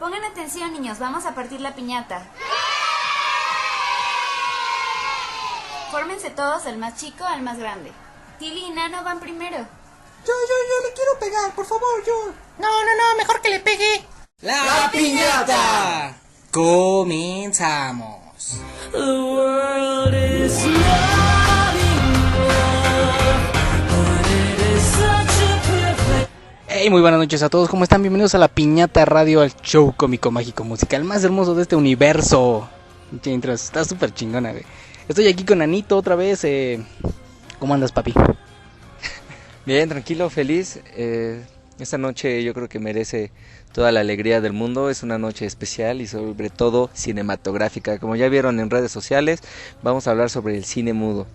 Pongan atención, niños, vamos a partir la piñata. Fórmense todos, el más chico al más grande. Tilly y Nano van primero. Yo le quiero pegar, por favor, yo. No, mejor que le pegue. ¡La piñata! Comenzamos. The world is not enough, but it is such a perfect. Hey, muy buenas noches a todos, ¿cómo están? Bienvenidos a La Piñata Radio, al show cómico, mágico, musical más hermoso de este universo. Intros, está súper chingona, güey. Estoy aquí con Anito otra vez. ¿Cómo andas, papi? Bien, tranquilo, feliz. Esta noche yo creo que merece toda la alegría del mundo. Es una noche especial y sobre todo cinematográfica. Como ya vieron en redes sociales, vamos a hablar sobre el cine mudo.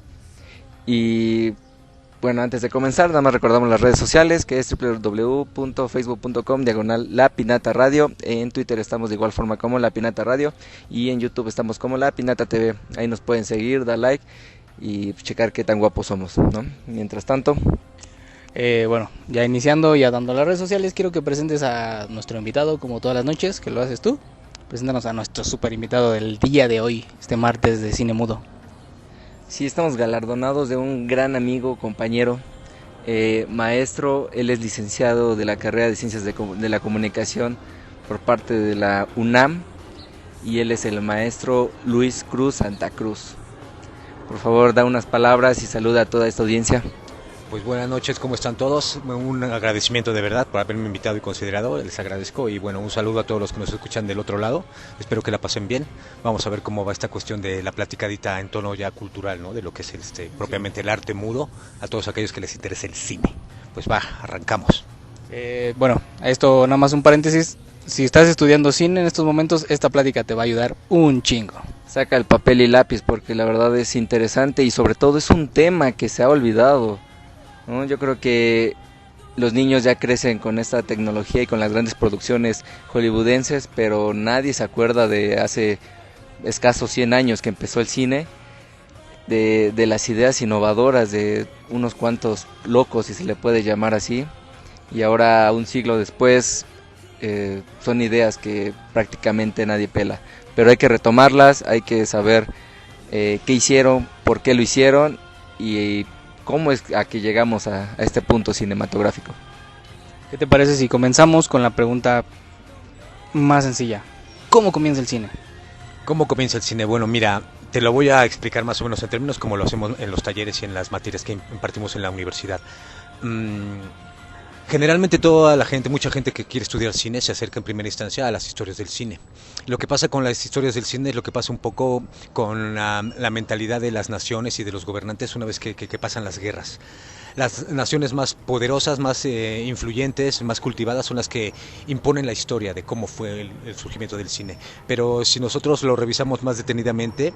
Y bueno, antes de comenzar, nada más recordamos las redes sociales, que es www.facebook.com/La Pinata Radio. En Twitter estamos de igual forma como La Pinata Radio y en YouTube estamos como La Pinata TV. Ahí nos pueden seguir, dar like y checar qué tan guapos somos, ¿no? Mientras tanto, Bueno, ya iniciando, ya dando las redes sociales, quiero que presentes a nuestro invitado, como todas las noches, que lo haces tú. Preséntanos a nuestro super invitado del día de hoy, este martes de Cine Mudo. sí, estamos galardonados de un gran amigo, compañero, maestro. Él es licenciado de la carrera de Ciencias de la Comunicación por parte de la UNAM y él es el maestro Luis Cruz Santa Cruz. Por favor, da unas palabras y saluda a toda esta audiencia. Pues buenas noches, ¿cómo están todos? Un agradecimiento de verdad por haberme invitado y considerado, les agradezco y bueno, un saludo a todos los que nos escuchan del otro lado, espero que la pasen bien. Vamos a ver cómo va esta cuestión de la platicadita en tono ya cultural, ¿no? De lo que es propiamente el arte mudo, a todos aquellos que les interese el cine. Pues va, arrancamos. Bueno, a esto nada más un paréntesis. Si estás estudiando cine en estos momentos, esta plática te va a ayudar un chingo. Saca el papel y lápiz porque la verdad es interesante y sobre todo es un tema que se ha olvidado, ¿no? Yo creo que los niños ya crecen con esta tecnología y con las grandes producciones hollywoodenses, pero nadie se acuerda de hace escasos 100 años que empezó el cine, de las ideas innovadoras de unos cuantos locos, si se le puede llamar así, y ahora un siglo después son ideas que prácticamente nadie pela, pero hay que retomarlas, hay que saber qué hicieron, por qué lo hicieron y cómo es a que llegamos a este punto cinematográfico. ¿Qué te parece si comenzamos con la pregunta más sencilla? ¿Cómo comienza el cine? ¿Cómo comienza el cine? Bueno, mira, te lo voy a explicar más o menos en términos como lo hacemos en los talleres y en las materias que impartimos en la universidad. Generalmente mucha gente que quiere estudiar cine se acerca en primera instancia a las historias del cine. Lo que pasa con las historias del cine es lo que pasa un poco con la mentalidad de las naciones y de los gobernantes una vez que pasan las guerras. Las naciones más poderosas, más influyentes, más cultivadas son las que imponen la historia de cómo fue el surgimiento del cine. Pero si nosotros lo revisamos más detenidamente,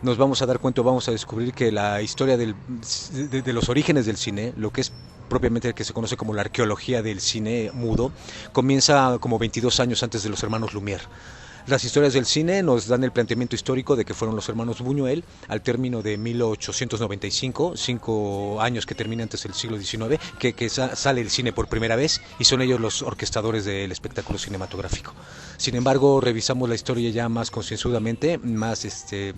nos vamos a dar cuenta, vamos a descubrir que la historia de los orígenes del cine, lo que es propiamente el que se conoce como la arqueología del cine mudo, comienza como 22 años antes de los hermanos Lumière. Las historias del cine nos dan el planteamiento histórico de que fueron los hermanos Buñuel al término de 1895, 5 años que termina antes del siglo XIX, que sale el cine por primera vez y son ellos los orquestadores del espectáculo cinematográfico. Sin embargo, revisamos la historia ya más concienzudamente, más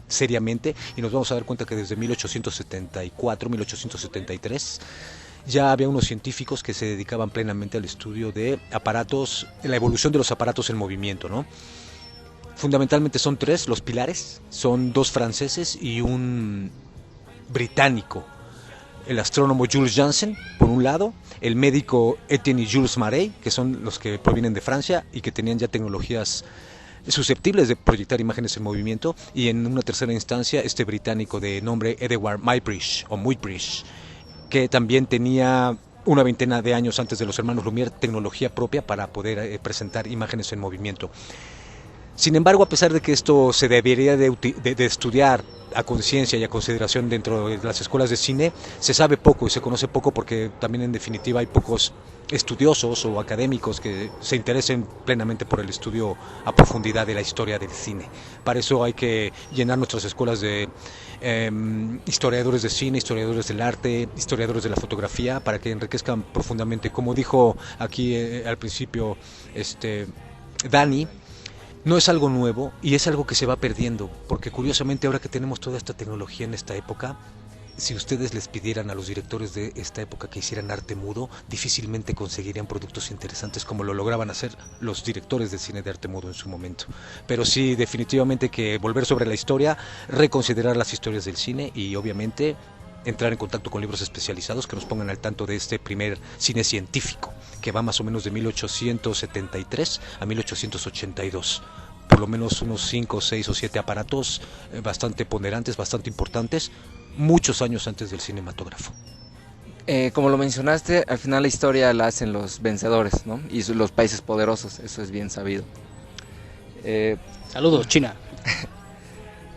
seriamente y nos vamos a dar cuenta que desde 1874, 1873 ya había unos científicos que se dedicaban plenamente al estudio de aparatos, la evolución de los aparatos en movimiento, ¿no? Fundamentalmente son 3 los pilares, son 2 franceses y un británico, el astrónomo Jules Janssen, por un lado, el médico Etienne y Jules Marey, que son los que provienen de Francia y que tenían ya tecnologías susceptibles de proyectar imágenes en movimiento, y en una tercera instancia este británico de nombre Edward Muybridge, que también tenía una veintena de años antes de los hermanos Lumière tecnología propia para poder presentar imágenes en movimiento. Sin embargo, a pesar de que esto se debería de estudiar a conciencia y a consideración dentro de las escuelas de cine, se sabe poco y se conoce poco porque también en definitiva hay pocos estudiosos o académicos que se interesen plenamente por el estudio a profundidad de la historia del cine. Para eso hay que llenar nuestras escuelas de historiadores de cine, historiadores del arte, historiadores de la fotografía, para que enriquezcan profundamente. Como dijo aquí al principio Dani, No es algo nuevo y es algo que se va perdiendo, porque curiosamente ahora que tenemos toda esta tecnología en esta época, si ustedes les pidieran a los directores de esta época que hicieran arte mudo, difícilmente conseguirían productos interesantes como lo lograban hacer los directores de cine de arte mudo en su momento. Pero sí, definitivamente que volver sobre la historia, reconsiderar las historias del cine y obviamente entrar en contacto con libros especializados que nos pongan al tanto de este primer cine científico, que va más o menos de 1873 a 1882. Por lo menos unos 5, 6 o 7 aparatos bastante ponderantes, bastante importantes, muchos años antes del cinematógrafo. Como lo mencionaste, al final la historia la hacen los vencedores, ¿no? Y los países poderosos, eso es bien sabido. Saludos, China.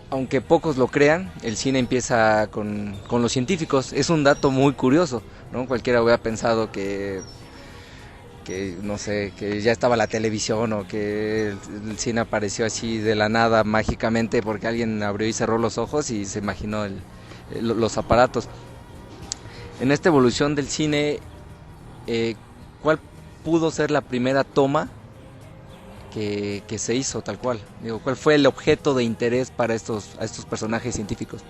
Aunque pocos lo crean, el cine empieza con los científicos. Es un dato muy curioso, ¿no? Cualquiera hubiera pensado que no sé, que ya estaba la televisión o que el cine apareció así de la nada mágicamente porque alguien abrió y cerró los ojos y se imaginó los aparatos. En esta evolución del cine, ¿cuál pudo ser la primera toma que se hizo tal cual? Digo, ¿cuál fue el objeto de interés para estos personajes científicos?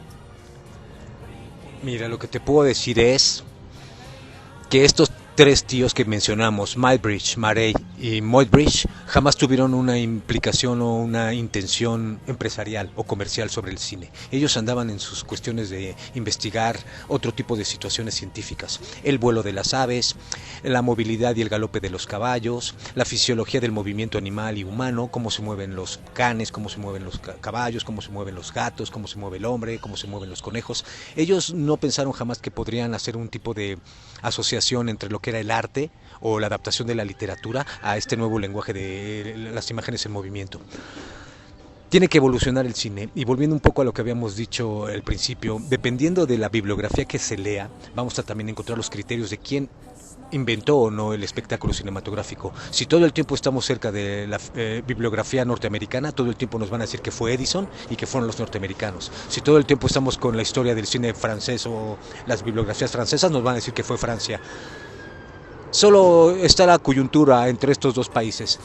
Mira, lo que te puedo decir es que estos tres tíos que mencionamos, Muybridge, Marey y Muybridge, jamás tuvieron una implicación o una intención empresarial o comercial sobre el cine. Ellos andaban en sus cuestiones de investigar otro tipo de situaciones científicas. El vuelo de las aves, la movilidad y el galope de los caballos, la fisiología del movimiento animal y humano, cómo se mueven los canes, cómo se mueven los caballos, cómo se mueven los gatos, cómo se mueve el hombre, cómo se mueven los conejos. Ellos no pensaron jamás que podrían hacer un tipo de asociación entre lo que era el arte o la adaptación de la literatura a este nuevo lenguaje de las imágenes en movimiento. Tiene que evolucionar el cine, y volviendo un poco a lo que habíamos dicho al principio, dependiendo de la bibliografía que se lea, vamos a también encontrar los criterios de quién inventó o no el espectáculo cinematográfico. Si todo el tiempo estamos cerca de la bibliografía norteamericana, todo el tiempo nos van a decir que fue Edison y que fueron los norteamericanos. Si todo el tiempo estamos con la historia del cine francés o las bibliografías francesas, nos van a decir que fue Francia. Solo está la coyuntura entre estos dos países.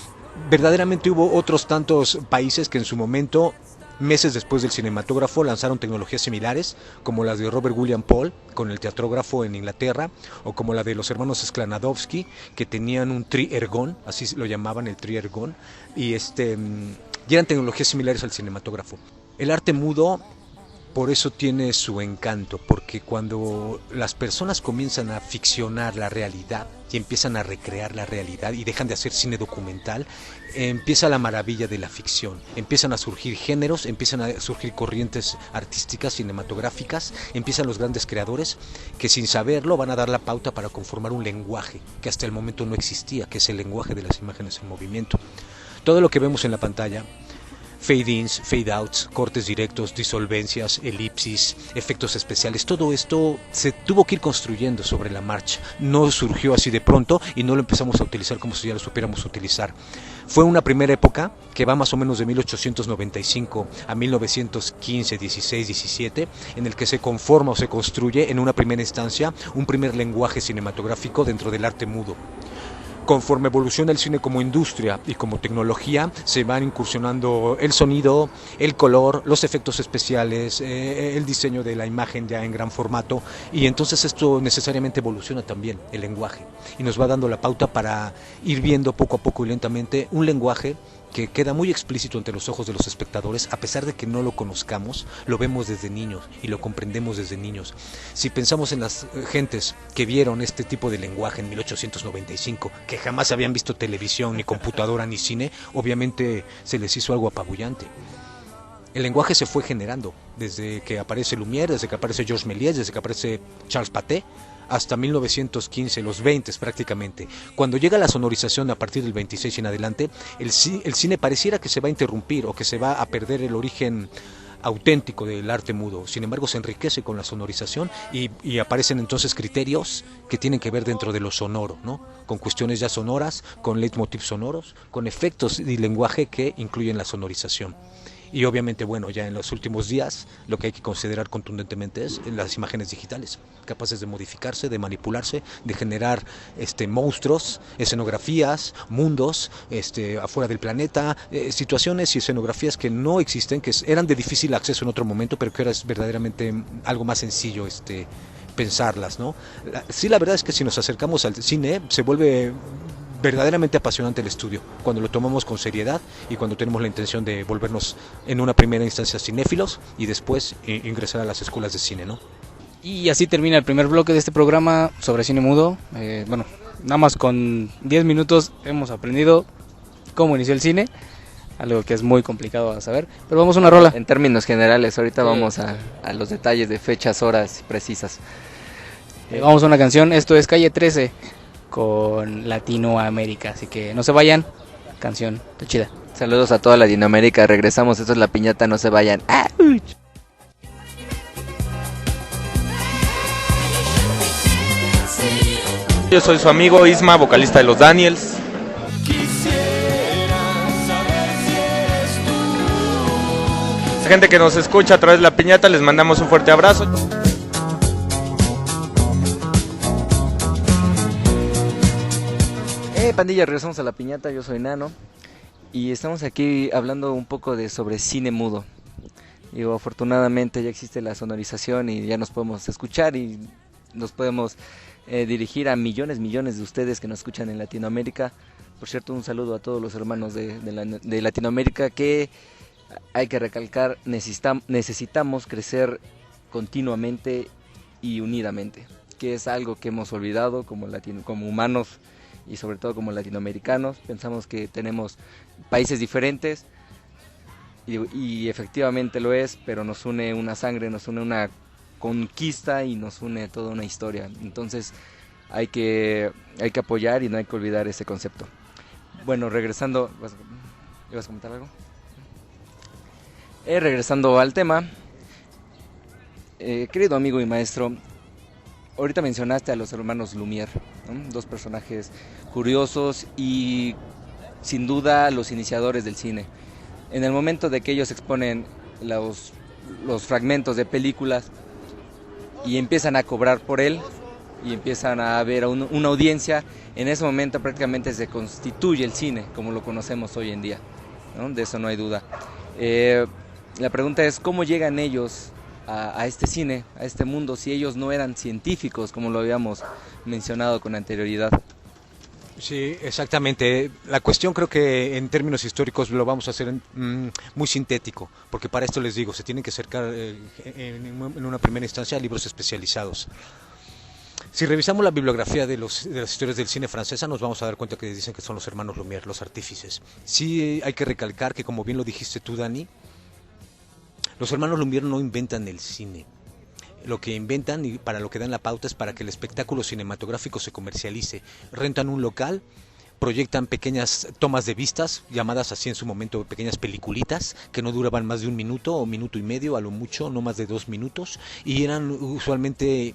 Verdaderamente hubo otros tantos países que en su momento, meses después del cinematógrafo, lanzaron tecnologías similares, como las de Robert William Paul con el teatrógrafo en Inglaterra, o como la de los hermanos Sklanadovsky, que tenían un tri-ergón, así lo llamaban, el tri-ergón, y eran tecnologías similares al cinematógrafo. El arte mudo por eso tiene su encanto, porque cuando las personas comienzan a ficcionar la realidad y empiezan a recrear la realidad y dejan de hacer cine documental, empieza la maravilla de la ficción. Empiezan a surgir géneros, empiezan a surgir corrientes artísticas, cinematográficas, empiezan los grandes creadores que sin saberlo van a dar la pauta para conformar un lenguaje que hasta el momento no existía, que es el lenguaje de las imágenes en movimiento. Todo lo que vemos en la pantalla, fade-ins, fade-outs, cortes directos, disolvencias, elipsis, efectos especiales, todo esto se tuvo que ir construyendo sobre la marcha. No surgió así de pronto y no lo empezamos a utilizar como si ya lo supiéramos utilizar. Fue una primera época que va más o menos de 1895 a 1915, 16, 17, en el que se conforma o se construye en una primera instancia un primer lenguaje cinematográfico dentro del arte mudo. Conforme evoluciona el cine como industria y como tecnología, se van incursionando el sonido, el color, los efectos especiales, el diseño de la imagen ya en gran formato, y entonces esto necesariamente evoluciona también el lenguaje y nos va dando la pauta para ir viendo poco a poco y lentamente un lenguaje que queda muy explícito ante los ojos de los espectadores, a pesar de que no lo conozcamos, lo vemos desde niños y lo comprendemos desde niños. Si pensamos en las gentes que vieron este tipo de lenguaje en 1895, que jamás habían visto televisión, ni computadora, ni cine, obviamente se les hizo algo apabullante. El lenguaje se fue generando desde que aparece Lumière, desde que aparece Georges Méliès, desde que aparece Charles Pathé, hasta 1915, los 20 prácticamente. Cuando llega la sonorización a partir del 26 en adelante, el cine pareciera que se va a interrumpir o que se va a perder el origen auténtico del arte mudo. Sin embargo, se enriquece con la sonorización y aparecen entonces criterios que tienen que ver dentro de lo sonoro, ¿no? Con cuestiones ya sonoras, con leitmotiv sonoros, con efectos y lenguaje que incluyen la sonorización. Y obviamente, bueno, ya en los últimos días lo que hay que considerar contundentemente es las imágenes digitales, capaces de modificarse, de manipularse, de generar monstruos, escenografías, mundos afuera del planeta, situaciones y escenografías que no existen, que eran de difícil acceso en otro momento, pero que ahora es verdaderamente algo más sencillo pensarlas, ¿no? Sí, la verdad es que si nos acercamos al cine se vuelve verdaderamente apasionante el estudio, cuando lo tomamos con seriedad y cuando tenemos la intención de volvernos en una primera instancia cinéfilos y después ingresar a las escuelas de cine, ¿no? Y así termina el primer bloque de este programa sobre cine mudo. Bueno, nada más con 10 minutos hemos aprendido cómo inició el cine, algo que es muy complicado a saber, pero vamos a una rola. En términos generales, ahorita vamos a los detalles de fechas, horas precisas. Vamos a una canción, esto es Calle 13 con Latinoamérica, así que no se vayan, canción, está chida. Saludos a toda Latinoamérica, regresamos, esto es La Piñata, no se vayan. ¡Ah! Yo soy su amigo Isma, vocalista de Los Daniels. Gente que nos escucha a través de La Piñata, les mandamos un fuerte abrazo. Pandilla, regresamos a La Piñata, yo soy Nano y estamos aquí hablando un poco sobre cine mudo. Digo, afortunadamente ya existe la sonorización y ya nos podemos escuchar y nos podemos dirigir a millones de ustedes que nos escuchan en Latinoamérica. Por cierto, un saludo a todos los hermanos de Latinoamérica, que hay que recalcar, necesitamos crecer continuamente y unidamente, que es algo que hemos olvidado como humanos y sobre todo como latinoamericanos. Pensamos que tenemos países diferentes y efectivamente lo es, pero nos une una sangre, nos une una conquista y nos une toda una historia. Entonces hay que apoyar y no hay que olvidar ese concepto. Bueno, regresando, ¿ibas a comentar algo? Regresando al tema, querido amigo y maestro, ahorita mencionaste a los hermanos Lumière, ¿no? Dos personajes curiosos y sin duda los iniciadores del cine. En el momento de que ellos exponen los fragmentos de películas y empiezan a cobrar por él y empiezan a haber una audiencia, en ese momento prácticamente se constituye el cine como lo conocemos hoy en día, ¿no? De eso no hay duda. La pregunta es, ¿cómo llegan ellos a este cine, a este mundo, si ellos no eran científicos, como lo habíamos mencionado con anterioridad? Sí, exactamente. La cuestión creo que en términos históricos lo vamos a hacer muy sintético, porque para esto les digo, se tienen que acercar en una primera instancia a libros especializados. Si revisamos la bibliografía de las historias del cine francesa, nos vamos a dar cuenta que dicen que son los hermanos Lumière, los artífices. Sí hay que recalcar que, como bien lo dijiste tú, Dani, los hermanos Lumière no inventan el cine. Lo que inventan y para lo que dan la pauta es para que el espectáculo cinematográfico se comercialice. Rentan un local, proyectan pequeñas tomas de vistas, llamadas así en su momento pequeñas peliculitas, que no duraban más de 1 minuto o minuto y medio, a lo mucho, no más de 2 minutos, y eran usualmente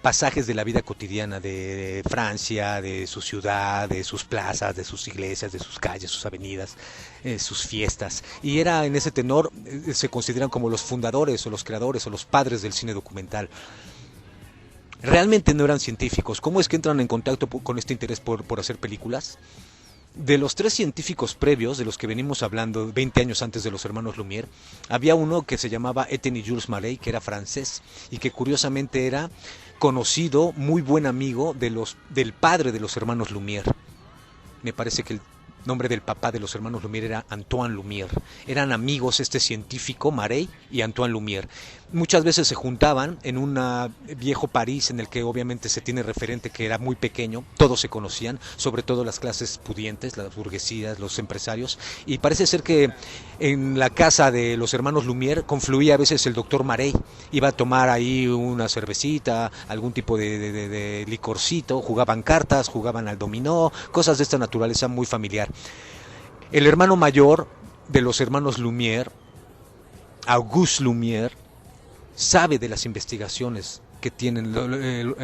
pasajes de la vida cotidiana de Francia, de su ciudad, de sus plazas, de sus iglesias, de sus calles, sus avenidas, sus fiestas. Y era en ese tenor, se consideran como los fundadores o los creadores o los padres del cine documental. Realmente no eran científicos. ¿Cómo es que entran en contacto con este interés por hacer películas? De los 3 científicos previos, de los que venimos hablando 20 años antes de los hermanos Lumière, había uno que se llamaba Étienne Jules Marey, que era francés y que curiosamente era conocido, muy buen amigo del padre de los hermanos Lumière. Me parece que el nombre del papá de los hermanos Lumière era Antoine Lumière. Eran amigos este científico, Marey y Antoine Lumière. Muchas veces se juntaban en un viejo París en el que obviamente se tiene referente que era muy pequeño, todos se conocían, sobre todo las clases pudientes, las burguesías, los empresarios, y parece ser que en la casa de los hermanos Lumière confluía a veces el doctor Marey, iba a tomar ahí una cervecita, algún tipo de licorcito, jugaban cartas, jugaban al dominó, cosas de esta naturaleza muy familiar. El hermano mayor de los hermanos Lumière, Auguste Lumière, sabe de las investigaciones que tienen,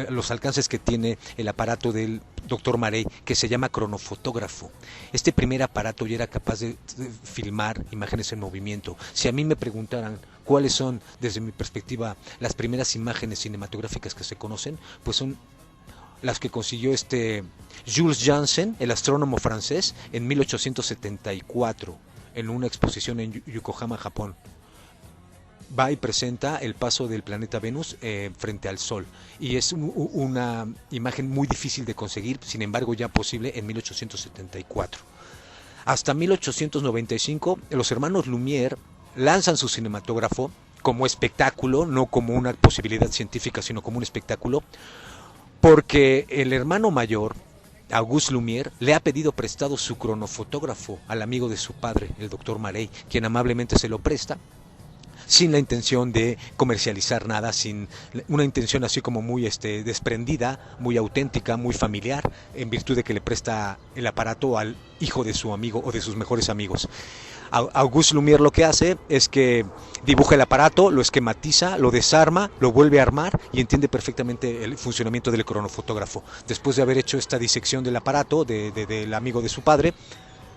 los alcances que tiene el aparato del doctor Marey, que se llama cronofotógrafo. Este primer aparato ya era capaz de filmar imágenes en movimiento. Si a mí me preguntaran cuáles son, desde mi perspectiva, las primeras imágenes cinematográficas que se conocen, pues son las que consiguió Jules Janssen, el astrónomo francés, en 1874, en una exposición en Yokohama, Japón. Va y presenta el paso del planeta Venus frente al Sol, y es una imagen muy difícil de conseguir, sin embargo ya posible en 1874. Hasta 1895 los hermanos Lumière lanzan su cinematógrafo como espectáculo, no como una posibilidad científica, sino como un espectáculo, porque el hermano mayor, Auguste Lumière, le ha pedido prestado su cronofotógrafo al amigo de su padre, el doctor Marey, quien amablemente se lo presta, sin la intención de comercializar nada, sin una intención así como muy desprendida, muy auténtica, muy familiar, en virtud de que le presta el aparato al hijo de su amigo o de sus mejores amigos. Auguste Lumière lo que hace es que dibuja el aparato, lo esquematiza, lo desarma, lo vuelve a armar y entiende perfectamente el funcionamiento del cronofotógrafo. Después de haber hecho esta disección del aparato del amigo de su padre,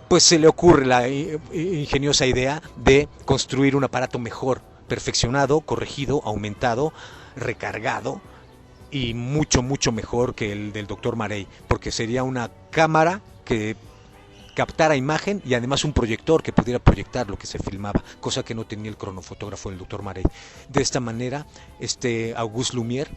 pues se le ocurre la ingeniosa idea de construir un aparato mejor, perfeccionado, corregido, aumentado, recargado y mucho, mucho mejor que el del doctor Marey, porque sería una cámara que captara imagen y además un proyector que pudiera proyectar lo que se filmaba, cosa que no tenía el cronofotógrafo del doctor Marey. De esta manera, Auguste Lumière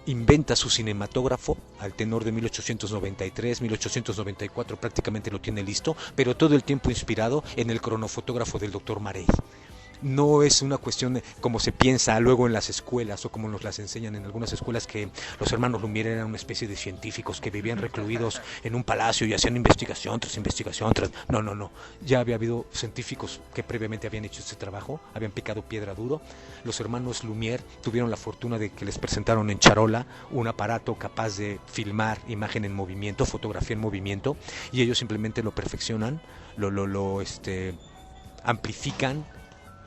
inventa su cinematógrafo al tenor de 1893, 1894, prácticamente lo tiene listo, pero todo el tiempo inspirado en el cronofotógrafo del doctor Marey. No es una cuestión como se piensa luego en las escuelas o como nos las enseñan en algunas escuelas, que los hermanos Lumière eran una especie de científicos que vivían recluidos en un palacio y hacían investigación tras investigación tras... No. Ya había habido científicos que previamente habían hecho este trabajo, habían picado piedra duro. Los hermanos Lumière tuvieron la fortuna de que les presentaron en charola un aparato capaz de filmar imagen en movimiento, fotografía en movimiento, y ellos simplemente lo perfeccionan, lo amplifican,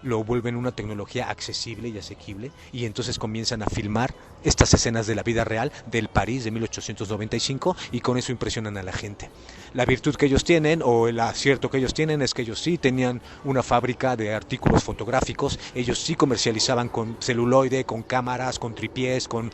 lo vuelven una tecnología accesible y asequible, y entonces comienzan a filmar estas escenas de la vida real del París de 1895, y con eso impresionan a la gente. La virtud que ellos tienen, o el acierto que ellos tienen, es que ellos sí tenían una fábrica de artículos fotográficos, ellos sí comercializaban con celuloide, con cámaras, con tripiés, con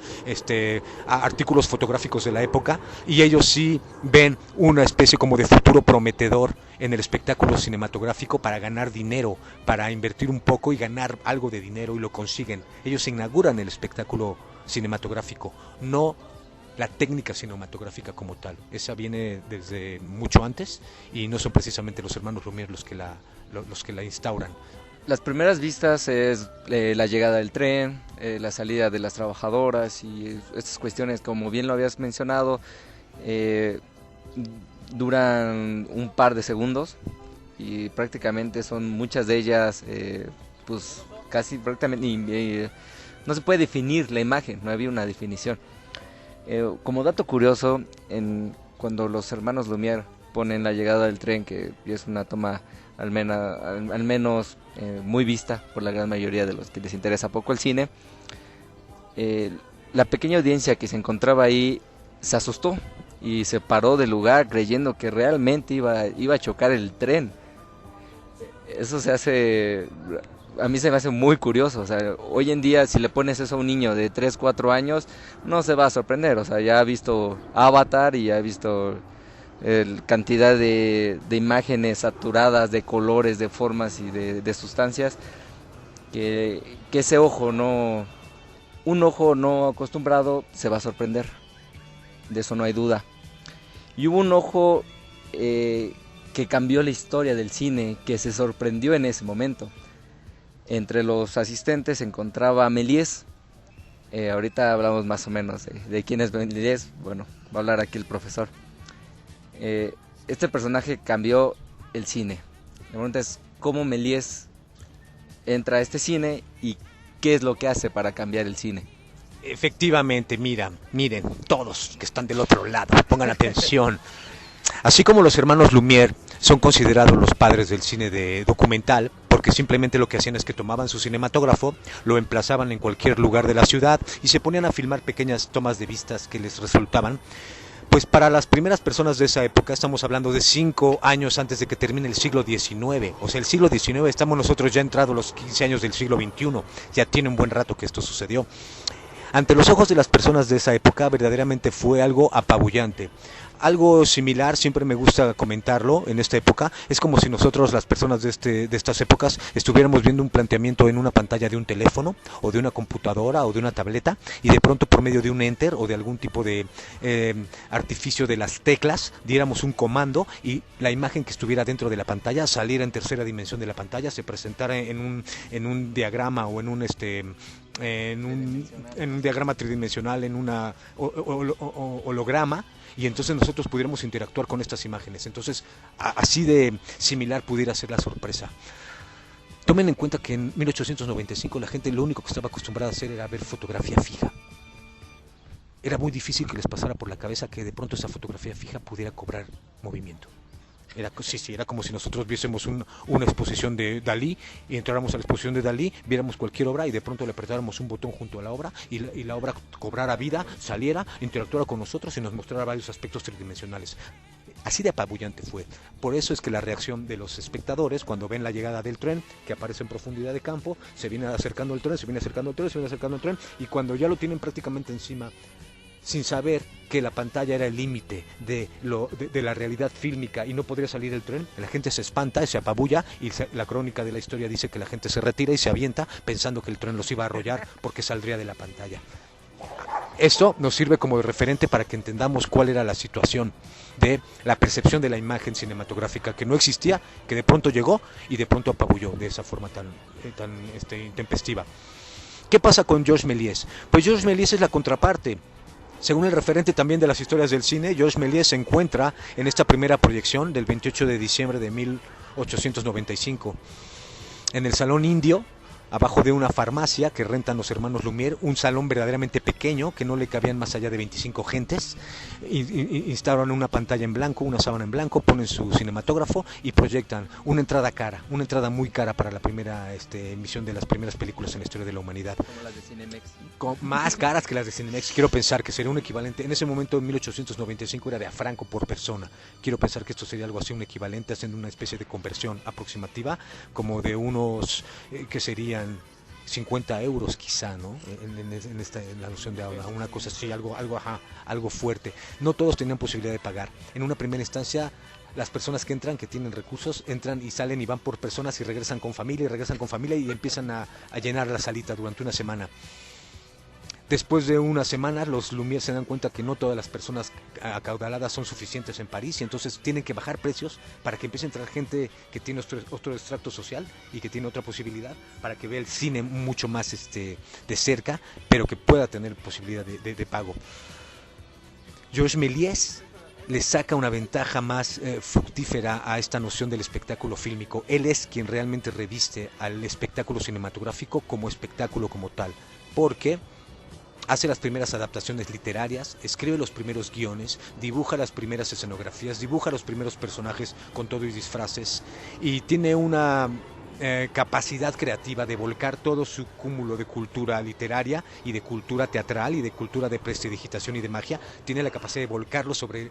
artículos fotográficos de la época, y ellos sí ven una especie como de futuro prometedor en el espectáculo cinematográfico para ganar dinero, para invertir un poco y ganar algo de dinero, y lo consiguen. Ellos inauguran el espectáculo cinematográfico, no la técnica cinematográfica como tal. Esa viene desde mucho antes, y no son precisamente los hermanos Lumière los que la instauran. Las primeras vistas es la llegada del tren, la salida de las trabajadoras y estas cuestiones, como bien lo habías mencionado, duran un par de segundos y prácticamente son muchas de ellas, pues casi prácticamente no se puede definir la imagen, no había una definición. Como dato curioso, cuando los hermanos Lumière ponen la llegada del tren, que es una toma al menos muy vista por la gran mayoría de los que les interesa poco el cine, la pequeña audiencia que se encontraba ahí se asustó y se paró del lugar creyendo que realmente iba a chocar el tren. Eso a mí se me hace muy curioso. O sea, hoy en día si le pones eso a un niño de 3, 4 años, no se va a sorprender. O sea, ya ha visto Avatar y ya ha visto cantidad de imágenes saturadas, de colores, de formas y de sustancias, que ese un ojo no acostumbrado se va a sorprender. De eso no hay duda. Y hubo un ojo que cambió la historia del cine, que se sorprendió en ese momento. Entre los asistentes se encontraba Méliès. Ahorita hablamos más o menos de quién es Méliès. Bueno, va a hablar aquí el profesor. Este personaje cambió el cine. La pregunta es cómo Méliès entra a este cine y qué es lo que hace para cambiar el cine. Efectivamente, miren, todos que están del otro lado, pongan atención. Así como los hermanos Lumière son considerados los padres del cine de documental, porque simplemente lo que hacían es que tomaban su cinematógrafo, lo emplazaban en cualquier lugar de la ciudad y se ponían a filmar pequeñas tomas de vistas que les resultaban. Pues para las primeras personas de esa época, estamos hablando de 5 años antes de que termine el siglo XIX, o sea, el siglo XIX, estamos nosotros ya entrados los 15 años del siglo XXI, ya tiene un buen rato que esto sucedió. Ante los ojos de las personas de esa época, verdaderamente fue algo apabullante. Algo similar, siempre me gusta comentarlo en esta época, es como si nosotros, las personas de estas épocas, estuviéramos viendo un planteamiento en una pantalla de un teléfono, o de una computadora, o de una tableta, y de pronto por medio de un enter, o de algún tipo de artificio de las teclas, diéramos un comando, y la imagen que estuviera dentro de la pantalla saliera en tercera dimensión de la pantalla, se presentara en un diagrama, o en un diagrama tridimensional, en una holograma, y entonces nosotros pudiéramos interactuar con estas imágenes. Entonces, así de similar pudiera ser la sorpresa. Tomen en cuenta que en 1895 la gente lo único que estaba acostumbrada a hacer era ver fotografía fija. Era muy difícil que les pasara por la cabeza que de pronto esa fotografía fija pudiera cobrar movimiento. Era como si nosotros viésemos una exposición de Dalí y entráramos a la exposición de Dalí, viéramos cualquier obra y de pronto le apretáramos un botón junto a la obra y la obra cobrara vida, saliera, interactuara con nosotros y nos mostrara varios aspectos tridimensionales. Así de apabullante fue. Por eso es que la reacción de los espectadores cuando ven la llegada del tren, que aparece en profundidad de campo, se viene acercando el tren, se viene acercando el tren, se viene acercando el tren, y cuando ya lo tienen prácticamente encima, sin saber que la pantalla era el límite de la realidad fílmica y no podría salir el tren, la gente se espanta, se apabulla y la crónica de la historia dice que la gente se retira y se avienta pensando que el tren los iba a arrollar porque saldría de la pantalla. Esto nos sirve como de referente para que entendamos cuál era la situación de la percepción de la imagen cinematográfica que no existía, que de pronto llegó y de pronto apabulló de esa forma tan intempestiva. ¿Qué pasa con Georges Méliès? Pues Georges Méliès es la contraparte. Según el referente también de las historias del cine, Georges Méliès se encuentra en esta primera proyección del 28 de diciembre de 1895 en el Salón Indio, abajo de una farmacia que rentan los hermanos Lumière, un salón verdaderamente pequeño que no le cabían más allá de 25 gentes. Instalan una pantalla en blanco, una sábana en blanco, ponen su cinematógrafo y proyectan una entrada muy cara para la primera emisión de las primeras películas en la historia de la humanidad. Como las de Cinemex. Más caras que las de Cinemex. Quiero pensar que sería un equivalente, en ese momento en 1895 era de a franco por persona. Quiero pensar que esto sería algo así, un equivalente, haciendo una especie de conversión aproximativa, como de unos que serían 50 euros quizá, ¿no? En la noción de ahora, una cosa así, algo fuerte. No todos tenían posibilidad de pagar. En una primera instancia, las personas que entran, que tienen recursos, entran y salen y van por personas y regresan con familia y empiezan a llenar la salita durante una semana. Después de una semana, los Lumière se dan cuenta que no todas las personas acaudaladas son suficientes en París y entonces tienen que bajar precios para que empiece a entrar gente que tiene otro extracto social y que tiene otra posibilidad para que vea el cine mucho más de cerca, pero que pueda tener posibilidad de pago. Georges Méliès le saca una ventaja más fructífera a esta noción del espectáculo fílmico. Él es quien realmente reviste al espectáculo cinematográfico como espectáculo como tal, porque hace las primeras adaptaciones literarias, escribe los primeros guiones, dibuja las primeras escenografías, dibuja los primeros personajes con todo y disfraces, y tiene una capacidad creativa de volcar todo su cúmulo de cultura literaria y de cultura teatral y de cultura de prestidigitación y de magia, tiene la capacidad de volcarlo sobre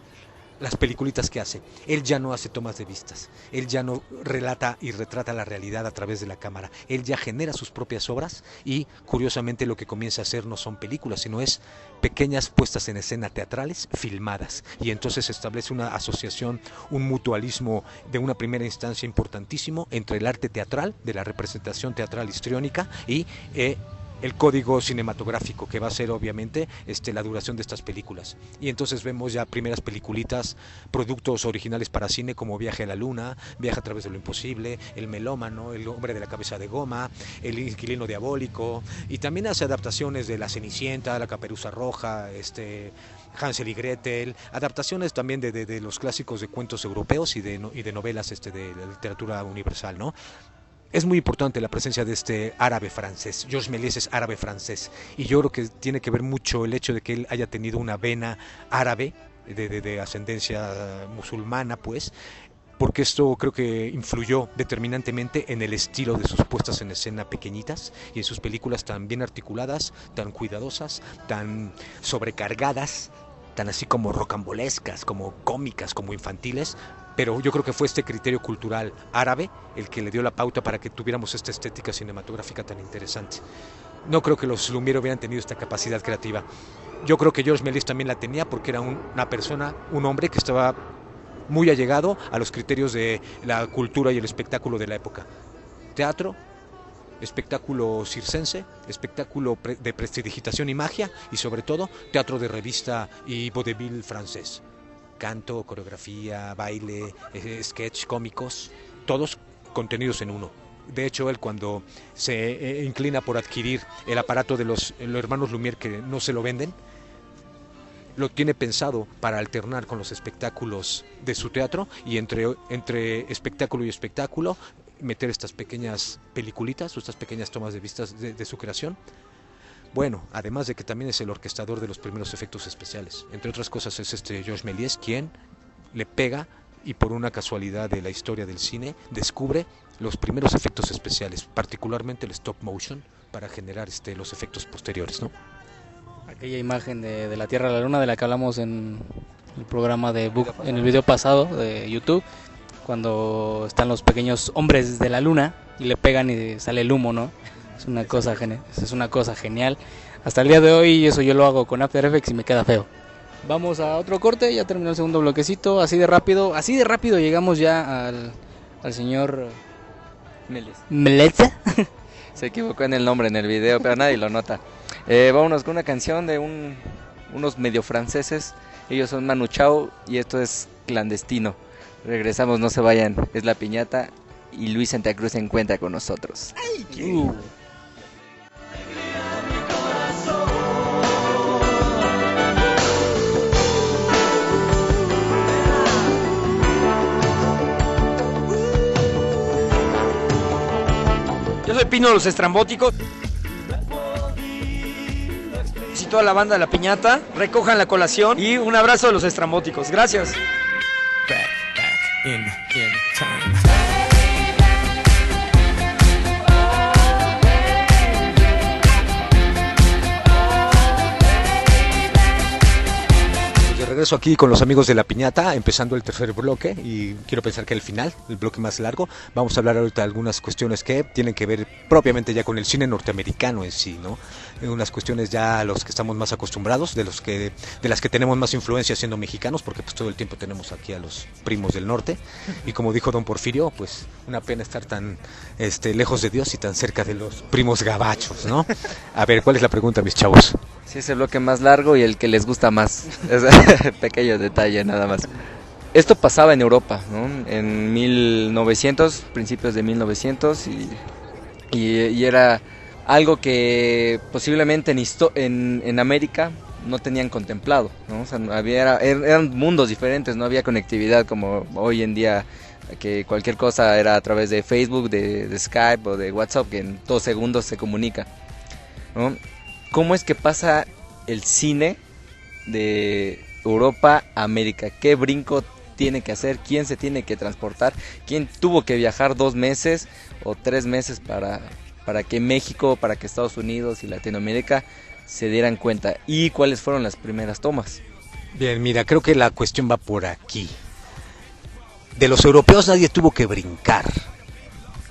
las peliculitas que hace. Él ya no hace tomas de vistas, él ya no relata y retrata la realidad a través de la cámara, él ya genera sus propias obras y curiosamente lo que comienza a hacer no son películas, sino es pequeñas puestas en escena teatrales filmadas, y entonces se establece una asociación, un mutualismo de una primera instancia importantísimo entre el arte teatral, de la representación teatral histriónica y el código cinematográfico, que va a ser obviamente la duración de estas películas. Y entonces vemos ya primeras peliculitas, productos originales para cine como Viaje a la Luna, Viaje a través de lo imposible, El melómano, El hombre de la cabeza de goma, El inquilino diabólico, y también hace adaptaciones de La Cenicienta, La Caperuza Roja, Hansel y Gretel, adaptaciones también de los clásicos de cuentos europeos y de novelas de la literatura universal, ¿no? Es muy importante la presencia de este árabe francés. Georges Méliès es árabe francés, y yo creo que tiene que ver mucho el hecho de que él haya tenido una vena árabe de ascendencia musulmana, pues, porque esto creo que influyó determinantemente en el estilo de sus puestas en escena pequeñitas y en sus películas tan bien articuladas, tan cuidadosas, tan sobrecargadas, tan así como rocambolescas, como cómicas, como infantiles, pero yo creo que fue este criterio cultural árabe el que le dio la pauta para que tuviéramos esta estética cinematográfica tan interesante. No creo que los Lumière hubieran tenido esta capacidad creativa. Yo creo que Georges Méliès también la tenía porque era una persona, un hombre que estaba muy allegado a los criterios de la cultura y el espectáculo de la época. Teatro, espectáculo circense, espectáculo de prestidigitación y magia, y sobre todo teatro de revista y vodevil francés. Canto, coreografía, baile, sketch, cómicos, todos contenidos en uno. De hecho, él cuando se inclina por adquirir el aparato de los hermanos Lumière, que no se lo venden, lo tiene pensado para alternar con los espectáculos de su teatro, y entre espectáculo y espectáculo meter estas pequeñas peliculitas o estas pequeñas tomas de vistas de su creación. Bueno, además de que también es el orquestador de los primeros efectos especiales. Entre otras cosas es Georges Méliès quien le pega, y por una casualidad de la historia del cine, descubre los primeros efectos especiales, particularmente el stop motion, para generar los efectos posteriores, ¿no? Aquella imagen de la Tierra a la Luna de la que hablamos en el programa en el video pasado de YouTube, cuando están los pequeños hombres de la luna y le pegan y sale el humo, ¿no? Es una cosa genial. Hasta el día de hoy eso yo lo hago con After Effects y me queda feo. Vamos a otro corte, ya terminó el segundo bloquecito, así de rápido llegamos ya al señor Méliès. Se equivocó en el nombre en el video, pero nadie lo nota. Vámonos con una canción de unos medio franceses. Ellos son Manu Chao y esto es Clandestino. Regresamos, no se vayan. Es La Piñata y Luis Santa Cruz se encuentra con nosotros. Yo soy Pino de los Estrambóticos. Y toda la banda de La Piñata, recojan la colación y un abrazo de los Estrambóticos. Gracias. Back in time. De regreso aquí con los amigos de La Piñata, empezando el tercer bloque, y quiero pensar que al final, el bloque más largo, vamos a hablar ahorita de algunas cuestiones que tienen que ver propiamente ya con el cine norteamericano en sí, ¿no? Unas cuestiones ya a los que estamos más acostumbrados, de las que tenemos más influencia siendo mexicanos, porque pues todo el tiempo tenemos aquí a los primos del norte, y como dijo don Porfirio, pues una pena estar tan lejos de Dios y tan cerca de los primos gabachos, ¿no? A ver, ¿cuál es la pregunta, mis chavos? Sí, es el bloque más largo y el que les gusta más. Pequeño detalle nada más. Esto pasaba en Europa, ¿no? En 1900, principios de 1900, y era algo que posiblemente en América no tenían contemplado, ¿no? O sea, eran mundos diferentes, no había conectividad como hoy en día, que cualquier cosa era a través de Facebook, de Skype o de WhatsApp, que en 2 segundos se comunica, ¿no? ¿Cómo es que pasa el cine de Europa a América? ¿Qué brinco tiene que hacer? ¿Quién se tiene que transportar? ¿Quién tuvo que viajar 2 meses o 3 meses para que México, para que Estados Unidos y Latinoamérica se dieran cuenta? ¿Y cuáles fueron las primeras tomas? Bien, mira, creo que la cuestión va por aquí. De los europeos nadie tuvo que brincar.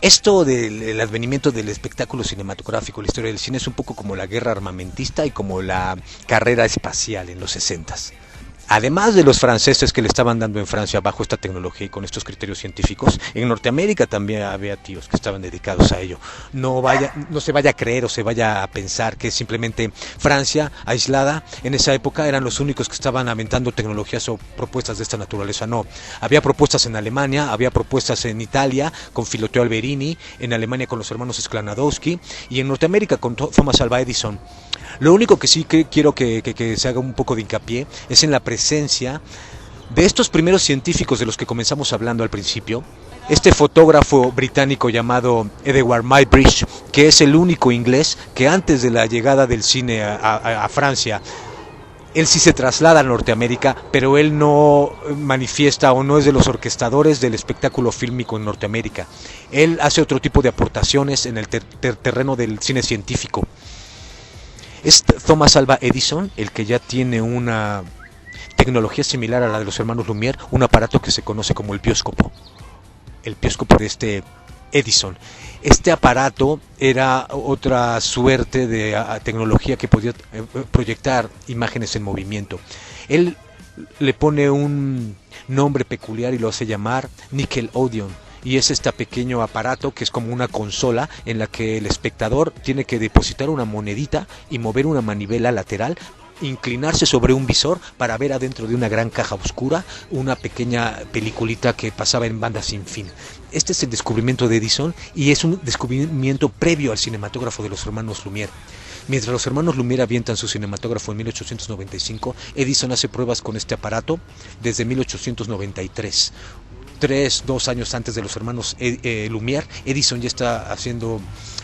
Esto del advenimiento del espectáculo cinematográfico, la historia del cine, es un poco como la guerra armamentista y como la carrera espacial en los 60s. Además de los franceses que le estaban dando en Francia bajo esta tecnología y con estos criterios científicos, en Norteamérica también había tíos que estaban dedicados a ello. No se vaya a creer o se vaya a pensar que simplemente Francia, aislada, en esa época eran los únicos que estaban aventando tecnologías o propuestas de esta naturaleza. No, había propuestas en Alemania, había propuestas en Italia con Filoteo Alberini, en Alemania con los hermanos Sklanadowski y en Norteamérica con Thomas Alva Edison. Lo único que sí quiero que se haga un poco de hincapié es en la presencia de estos primeros científicos de los que comenzamos hablando al principio. Este fotógrafo británico llamado Edward Muybridge, que es el único inglés que antes de la llegada del cine a Francia Él sí se traslada a Norteamérica, pero él no manifiesta o no es de los orquestadores del espectáculo fílmico en Norteamérica. Él hace otro tipo de aportaciones en el terreno del cine científico. Es Thomas Alva Edison el que ya tiene una tecnología similar a la de los hermanos Lumière, un aparato que se conoce como el bioscopo de este Edison. Este aparato era otra suerte de tecnología que podía proyectar imágenes en movimiento. Él le pone un nombre peculiar y lo hace llamar Nickelodeon. Y es este pequeño aparato que es como una consola en la que el espectador tiene que depositar una monedita y mover una manivela lateral, inclinarse sobre un visor para ver adentro de una gran caja oscura una pequeña peliculita que pasaba en banda sin fin. Este es el descubrimiento de Edison y es un descubrimiento previo al cinematógrafo de los hermanos Lumière. Mientras los hermanos Lumière avientan su cinematógrafo en 1895, Edison hace pruebas con este aparato desde 1893. 2 años antes de los hermanos Lumière, Edison ya está haciendo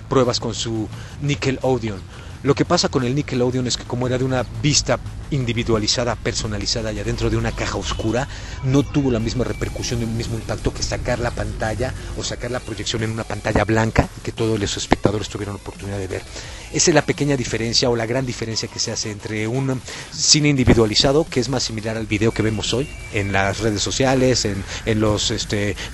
pruebas con su Nickelodeon. Lo que pasa con el Nickelodeon es que como era de una vista individualizada, personalizada y adentro de una caja oscura, no tuvo la misma repercusión, el mismo impacto que sacar la pantalla o sacar la proyección en una pantalla blanca que todos los espectadores tuvieron oportunidad de ver. Esa es la pequeña diferencia o la gran diferencia que se hace entre un cine individualizado, que es más similar al video que vemos hoy en las redes sociales, en los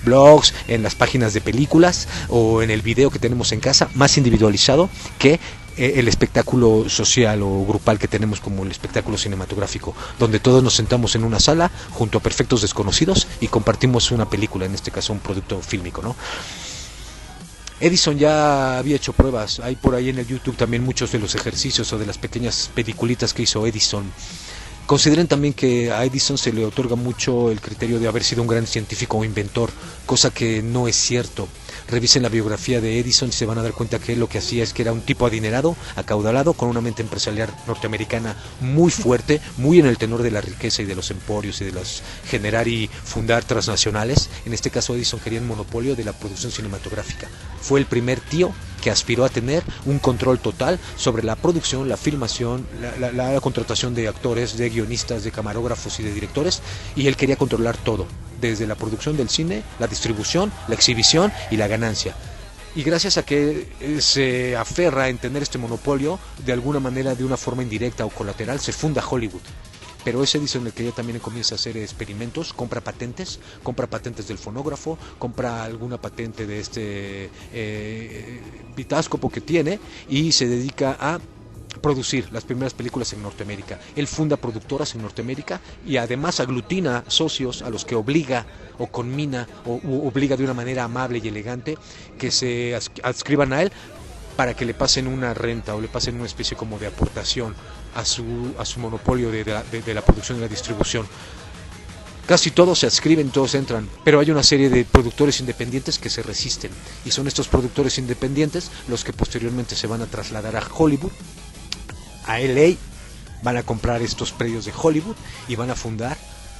blogs, en las páginas de películas o en el video que tenemos en casa, más individualizado que el espectáculo social o grupal que tenemos como el espectáculo cinematográfico, donde todos nos sentamos en una sala junto a perfectos desconocidos y compartimos una película, en este caso un producto fílmico, ¿no? Edison ya había hecho pruebas, hay por ahí en el YouTube también muchos de los ejercicios o de las pequeñas peliculitas que hizo Edison. Consideren también que a Edison se le otorga mucho el criterio de haber sido un gran científico o inventor, cosa que no es cierto. Revisen la biografía de Edison y se van a dar cuenta que él lo que hacía es que era un tipo adinerado, acaudalado, con una mente empresarial norteamericana muy fuerte, muy en el tenor de la riqueza y de los emporios y de los generar y fundar transnacionales. En este caso Edison quería un monopolio de la producción cinematográfica. Fue el primer tío que aspiró a tener un control total sobre la producción, la filmación, la contratación de actores, de guionistas, de camarógrafos y de directores, y él quería controlar todo, desde la producción del cine, la distribución, la exhibición y la ganancia. Y gracias a que se aferra en tener este monopolio, de alguna manera, de una forma indirecta o colateral, se funda Hollywood. Pero es Edison el que ya también comienza a hacer experimentos, compra patentes del fonógrafo, compra alguna patente de este vitáscopo que tiene y se dedica a producir las primeras películas en Norteamérica. Él funda productoras en Norteamérica y además aglutina socios a los que obliga o conmina o obliga de una manera amable y elegante que se adscriban a él para que le pasen una renta o le pasen una especie como de aportación a su monopolio de la producción y la distribución. Casi todos se adscriben, todos entran, pero hay una serie de productores independientes que se resisten y son estos productores independientes los que posteriormente se van a trasladar a Hollywood, a LA, van a comprar estos predios de Hollywood y van a fundar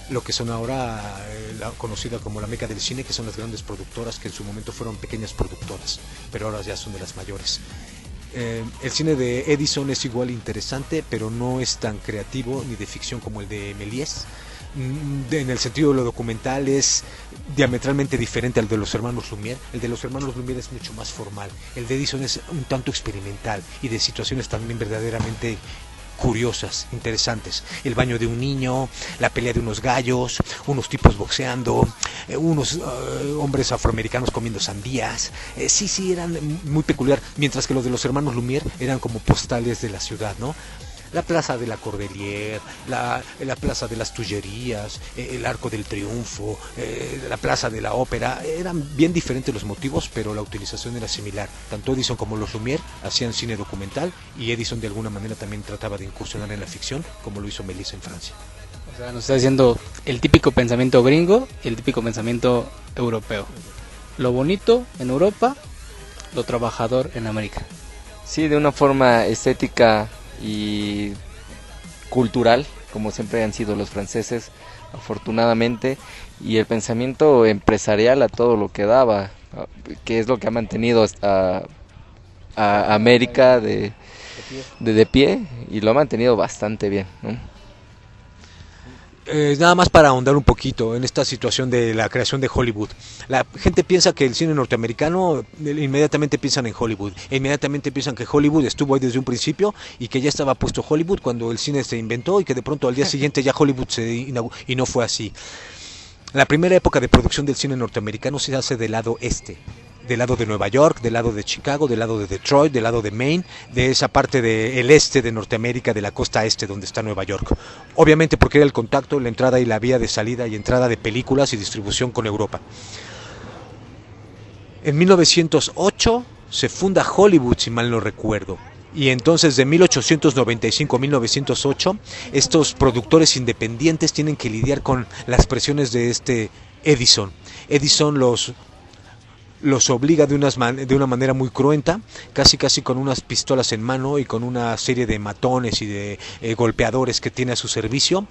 lo que son ahora la conocida como la meca del cine, que son las grandes productoras que en su momento fueron pequeñas productoras, pero ahora ya son de las mayores. El cine de Edison es igual interesante, pero no es tan creativo ni de ficción como el de Méliès. En el sentido de lo documental es diametralmente diferente al de los hermanos Lumière. El de los hermanos Lumière es mucho más formal. El de Edison es un tanto experimental y de situaciones también verdaderamente curiosas, interesantes. El baño de un niño, la pelea de unos gallos, unos tipos boxeando, unos hombres afroamericanos comiendo sandías. Sí, eran muy peculiar, mientras que los de los hermanos Lumière eran como postales de la ciudad, ¿no? La plaza de la Cordelier, la plaza de las Tullerías, el Arco del Triunfo, la plaza de la Ópera, eran bien diferentes los motivos, pero la utilización era similar. Tanto Edison como los Lumière hacían cine documental y Edison de alguna manera también trataba de incursionar en la ficción, como lo hizo Méliès en Francia. O sea, nos está diciendo el típico pensamiento gringo y el típico pensamiento europeo. Lo bonito en Europa, lo trabajador en América. Sí, de una forma estética y cultural, como siempre han sido los franceses, afortunadamente, y el pensamiento empresarial a todo lo que daba, que es lo que ha mantenido a América de pie, y lo ha mantenido bastante bien, ¿no? Nada más para ahondar un poquito en esta situación de la creación de Hollywood. La gente piensa que el cine norteamericano, inmediatamente piensan en Hollywood, inmediatamente piensan que Hollywood estuvo ahí desde un principio y que ya estaba puesto Hollywood cuando el cine se inventó y que de pronto al día siguiente ya Hollywood se inauguró, y no fue así. La primera época de producción del cine norteamericano se hace del lado este, del lado de Nueva York, del lado de Chicago, del lado de Detroit, del lado de Maine, de esa parte del este de Norteamérica, de la costa este donde está Nueva York. Obviamente porque era el contacto, la entrada y la vía de salida y entrada de películas y distribución con Europa. En 1908 se funda Hollywood, si mal no recuerdo. Y entonces de 1895 a 1908 estos productores independientes tienen que lidiar con las presiones de Edison. Edison los obliga de una manera muy cruenta, casi con unas pistolas en mano y con una serie de matones y de golpeadores que tiene a su servicio.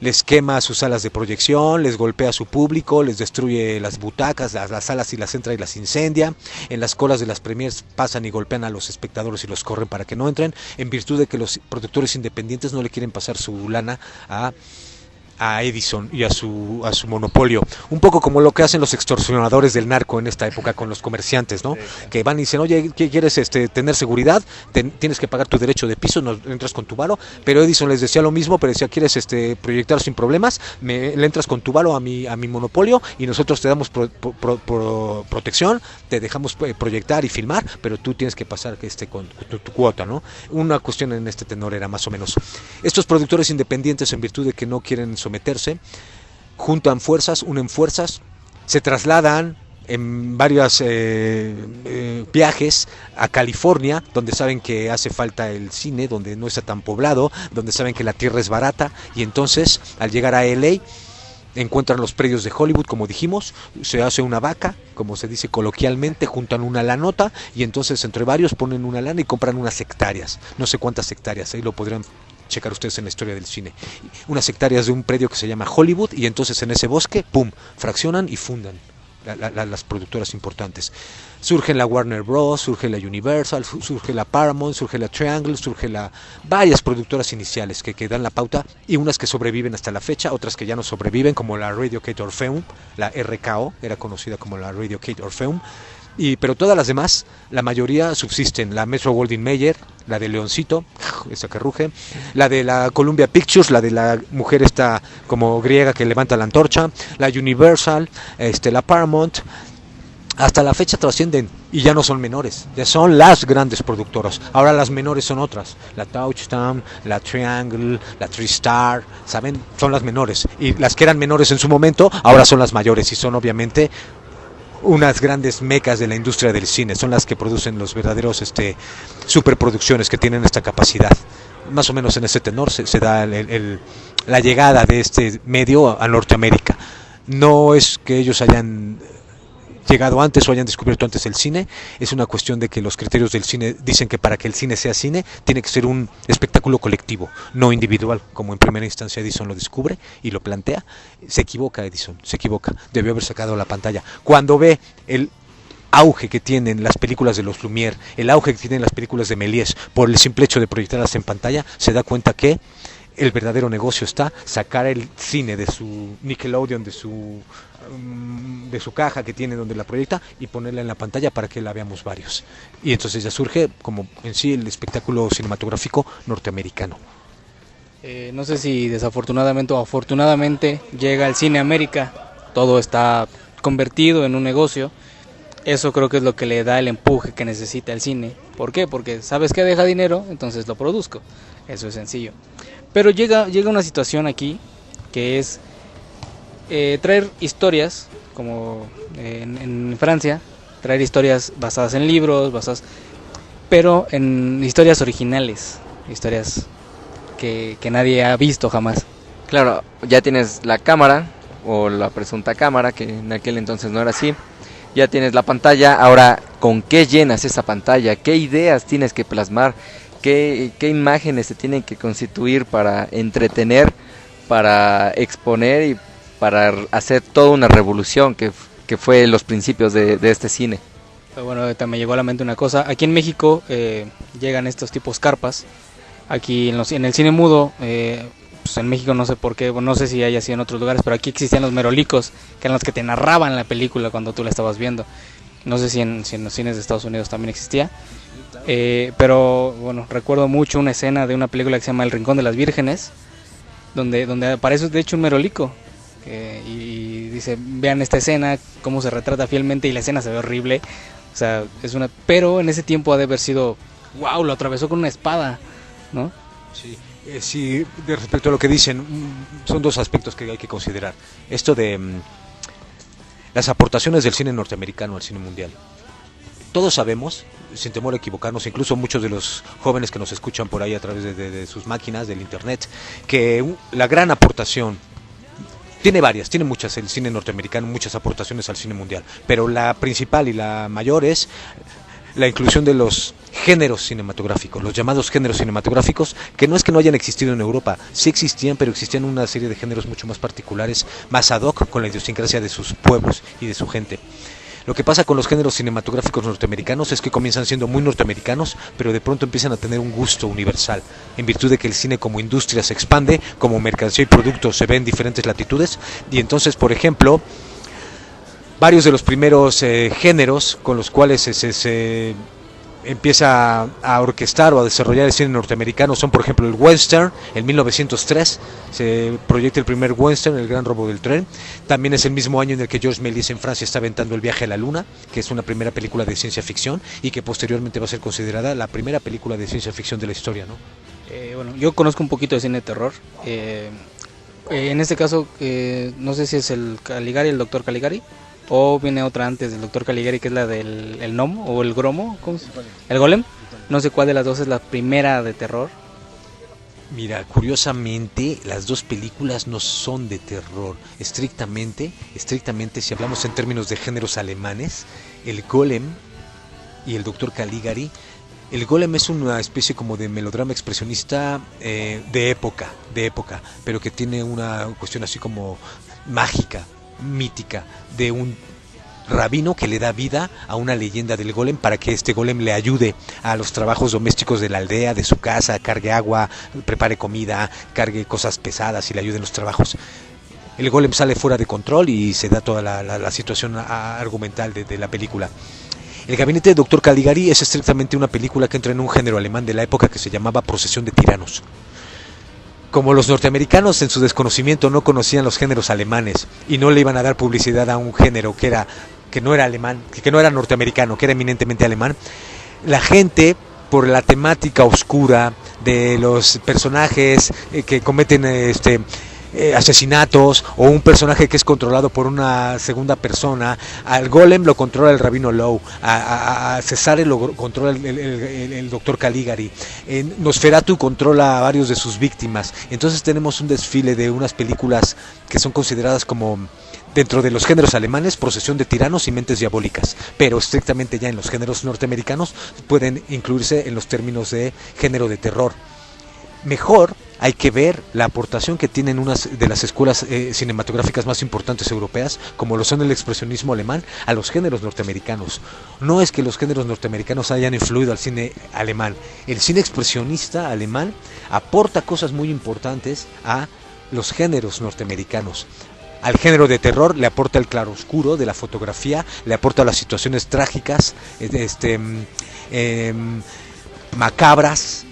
Les quema sus salas de proyección, les golpea a su público, les destruye las butacas, las salas y las entra y las incendia. En las colas de las premiers pasan y golpean a los espectadores y los corren para que no entren, en virtud de que los productores independientes no le quieren pasar su lana a Edison y a su monopolio, un poco como lo que hacen los extorsionadores del narco en esta época con los comerciantes, ¿no? Que van y dicen, oye, ¿qué quieres tener seguridad? Tienes que pagar tu derecho de piso, no entras con tu varo. Pero Edison les decía lo mismo, pero decía, ¿quieres proyectar sin problemas? Le entras con tu varo a mi monopolio y nosotros te damos protección, te dejamos proyectar y filmar, pero tú tienes que pasar con tu cuota, ¿no? Una cuestión en este tenor era más o menos. Estos productores independientes, en virtud de que no quieren someterse, juntan fuerzas, unen fuerzas, se trasladan en varios viajes a California, donde saben que hace falta el cine, donde no está tan poblado, donde saben que la tierra es barata, y entonces al llegar a LA encuentran los predios de Hollywood, como dijimos, se hace una vaca, como se dice coloquialmente, juntan una lanota y entonces entre varios ponen una lana y compran unas hectáreas, no sé cuántas hectáreas, ahí lo podrían checar ustedes en la historia del cine, unas hectáreas de un predio que se llama Hollywood, y entonces en ese bosque, pum, fraccionan y fundan las productoras importantes. Surge la Warner Bros., surge la Universal, surge la Paramount, surge la Triangle, varias productoras iniciales que dan la pauta, y unas que sobreviven hasta la fecha, otras que ya no sobreviven, como la Radio-Kate Orpheum, la RKO, era conocida como la Radio-Kate Orpheum, pero todas las demás, la mayoría subsisten, la Metro-Goldwyn-Mayer, la de Leoncito, esa que ruge, la de la Columbia Pictures, la de la mujer esta como griega que levanta la antorcha, la Universal, la Paramount. Hasta la fecha trascienden y ya no son menores, ya son las grandes productoras. Ahora las menores son otras, la Touchstone, la Triangle, la TriStar, ¿saben? Son las menores, y las que eran menores en su momento ahora son las mayores y son obviamente unas grandes mecas de la industria del cine, son las que producen los verdaderos superproducciones que tienen esta capacidad. Más o menos en ese tenor se da la llegada de este medio a Norteamérica. No es que ellos hayan llegado antes o hayan descubierto antes el cine, es una cuestión de que los criterios del cine dicen que para que el cine sea cine tiene que ser un espectáculo colectivo, no individual, como en primera instancia Edison lo descubre y lo plantea. Se equivoca Edison, se equivoca, debió haber sacado la pantalla. Cuando ve el auge que tienen las películas de los Lumière, el auge que tienen las películas de Méliès, por el simple hecho de proyectarlas en pantalla, se da cuenta que el verdadero negocio está sacar el cine de su Nickelodeon, de su caja que tiene donde la proyecta, y ponerla en la pantalla para que la veamos varios. Y entonces ya surge como en sí el espectáculo cinematográfico norteamericano. No sé si desafortunadamente o afortunadamente llega el cine a América, todo está convertido en un negocio. Eso creo que es lo que le da el empuje que necesita el cine. ¿Por qué? Porque sabes que deja dinero, entonces lo produzco. Eso es sencillo. Pero llega una situación aquí que es traer historias, como en Francia, traer historias basadas en libros, pero en historias originales, historias que nadie ha visto jamás. Claro, ya tienes la cámara, o la presunta cámara, que en aquel entonces no era así. Ya tienes la pantalla, ahora ¿con qué llenas esa pantalla? ¿Qué ideas tienes que plasmar? ¿Qué imágenes se tienen que constituir para entretener, para exponer y para hacer toda una revolución que fue los principios de este cine? Pero bueno, ahorita me llegó a la mente una cosa. Aquí en México llegan estos tipos carpas. Aquí en el cine mudo pues en México no sé por qué, no sé si haya sido en otros lugares, pero aquí existían los merolicos, que eran los que te narraban la película cuando tú la estabas viendo. No sé si en los cines de Estados Unidos también existía. Pero bueno, recuerdo mucho una escena de una película que se llama El Rincón de las Vírgenes, donde aparece de hecho un merolico. Y dice, vean esta escena, cómo se retrata fielmente, y la escena se ve horrible. O sea, pero en ese tiempo ha de haber sido, wow, lo atravesó con una espada, ¿no? Sí. Sí, de respecto a lo que dicen, son dos aspectos que hay que considerar. Esto de las aportaciones del cine norteamericano al cine mundial. Todos sabemos, sin temor a equivocarnos, incluso muchos de los jóvenes que nos escuchan por ahí a través de sus máquinas, del internet, que la gran aportación, tiene muchas el cine norteamericano, muchas aportaciones al cine mundial, pero la principal y la mayor es la inclusión de los géneros cinematográficos, los llamados géneros cinematográficos, que no es que no hayan existido en Europa, sí existían, pero existían una serie de géneros mucho más particulares, más ad hoc con la idiosincrasia de sus pueblos y de su gente. Lo que pasa con los géneros cinematográficos norteamericanos es que comienzan siendo muy norteamericanos, pero de pronto empiezan a tener un gusto universal, en virtud de que el cine como industria se expande, como mercancía y producto se ve en diferentes latitudes, y entonces, por ejemplo, varios de los primeros géneros con los cuales se empieza a orquestar o a desarrollar el cine norteamericano son, por ejemplo, el western. En 1903 se proyecta el primer western, El Gran Robo del Tren. También es el mismo año en el que Georges Méliès en Francia está aventando El Viaje a la Luna, que es una primera película de ciencia ficción y que posteriormente va a ser considerada la primera película de ciencia ficción de la historia, ¿no? Bueno, yo conozco un poquito de cine de terror. En este caso, no sé si es el Caligari, el Dr. Caligari, o viene otra antes del Dr. Caligari, que es la del el gnomo o el gromo, ¿cómo se llama? El golem. No sé cuál de las dos es la primera de terror. Mira, curiosamente, las dos películas no son de terror. Estrictamente, si hablamos en términos de géneros alemanes, el Golem y el Dr. Caligari. El Golem es una especie como de melodrama expresionista de época, pero que tiene una cuestión así como mágica, mítica, de un rabino que le da vida a una leyenda del golem para que este golem le ayude a los trabajos domésticos de la aldea, de su casa, cargue agua, prepare comida, cargue cosas pesadas y le ayude en los trabajos. El golem sale fuera de control y se da toda la situación argumental de la película. El gabinete de Dr. Caligari es estrictamente una película que entra en un género alemán de la época que se llamaba Procesión de Tiranos. Como los norteamericanos en su desconocimiento no conocían los géneros alemanes y no le iban a dar publicidad a un género que no era alemán, que no era norteamericano, que era eminentemente alemán, la gente, por la temática oscura de los personajes que cometen asesinatos, o un personaje que es controlado por una segunda persona, al golem lo controla el rabino Low, a Cesare lo controla el Dr. Caligari, Nosferatu controla a varios de sus víctimas. Entonces tenemos un desfile de unas películas que son consideradas como, dentro de los géneros alemanes, Procesión de Tiranos y Mentes Diabólicas, pero estrictamente ya en los géneros norteamericanos pueden incluirse en los términos de género de terror. Mejor hay que ver la aportación que tienen unas de las escuelas cinematográficas más importantes europeas, como lo son el expresionismo alemán, a los géneros norteamericanos. No es que los géneros norteamericanos hayan influido al cine alemán. El cine expresionista alemán aporta cosas muy importantes a los géneros norteamericanos. Al género de terror le aporta el claroscuro de la fotografía, le aporta las situaciones trágicas, macabras,